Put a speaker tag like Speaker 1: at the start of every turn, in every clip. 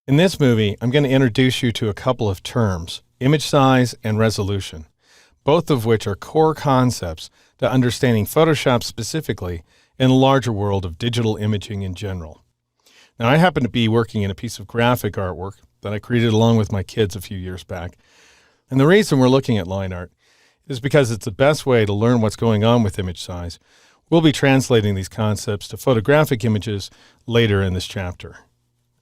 Speaker 1: In this movie, I'm going to introduce you to a couple of terms, image size and resolution, both of which are core concepts to understanding Photoshop specifically and the larger world of digital imaging in general. Now, I happen to be working in a piece of graphic artwork that I created along with my kids a few years back. And the reason we're looking at line art is because it's the best way to learn what's going on with image size. We'll be translating these concepts to photographic images later in this chapter.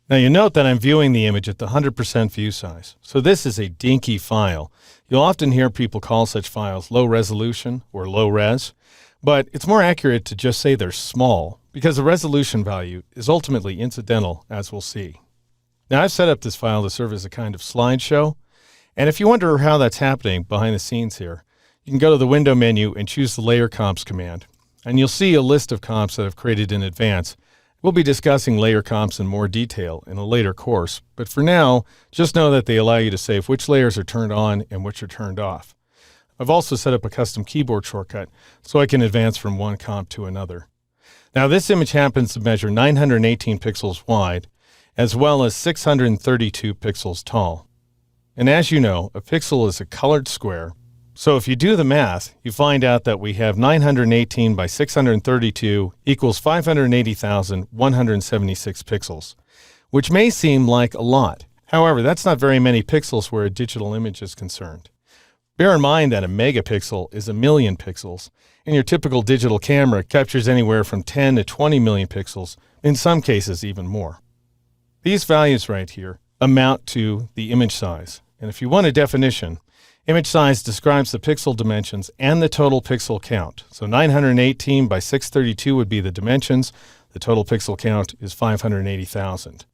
Speaker 1: Now, you note that I'm viewing the image at the 100% view size. So this is a dinky file. You'll often hear people call such files low resolution or low res, but it's more accurate to just say they're small because the resolution value is ultimately incidental, as we'll see. Now, I've set up this file to serve as a kind of slideshow, and if you wonder how that's happening behind the scenes here, you can go to the window menu and choose the layer comps command, and you'll see a list of comps that I've created in advance. We'll be discussing layer comps in more detail in a later course, but for now, just know that they allow you to save which layers are turned on and which are turned off. I've also set up a custom keyboard shortcut so I can advance from one comp to another. Now, this image happens to measure 918 pixels wide, as well as 632 pixels tall. And as you know, a pixel is a colored square. So if you do the math, you find out that we have 918 by 632 equals 580,176 pixels, which may seem like a lot. However, that's not very many pixels where a digital image is concerned. Bear in mind that a megapixel is a million pixels, and your typical digital camera captures anywhere from 10 to 20 million pixels, in some cases even more. These values right here amount to the image size, and if you want a definition, image size describes the pixel dimensions and the total pixel count. So 918 by 632 would be the dimensions. The total pixel count is 580,000.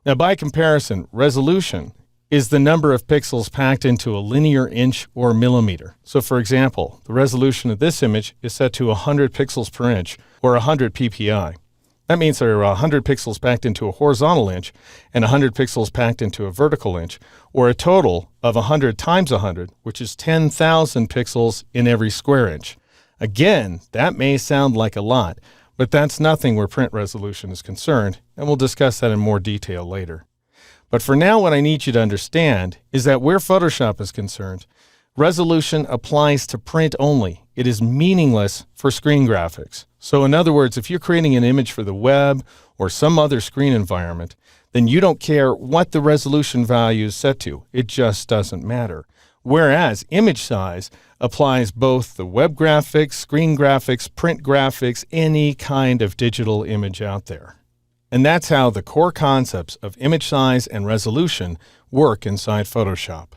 Speaker 1: Now, by comparison, resolution is the number of pixels packed into a linear inch or millimeter. So for example, the resolution of this image is set to 100 pixels per inch or 100 ppi. That means there are 100 pixels packed into a horizontal inch and 100 pixels packed into a vertical inch, or a total of 100 times 100, which is 10,000 pixels in every square inch. Again, that may sound like a lot, but that's nothing where print resolution is concerned, and we'll discuss that in more detail later. But for now, what I need you to understand is that where Photoshop is concerned, resolution applies to print only. It is meaningless for screen graphics. So in other words, if you're creating an image for the web or some other screen environment, then you don't care what the resolution value is set to. It just doesn't matter. Whereas image size applies both the web graphics, screen graphics, print graphics, any kind of digital image out there. And that's how the core concepts of image size and resolution work inside Photoshop.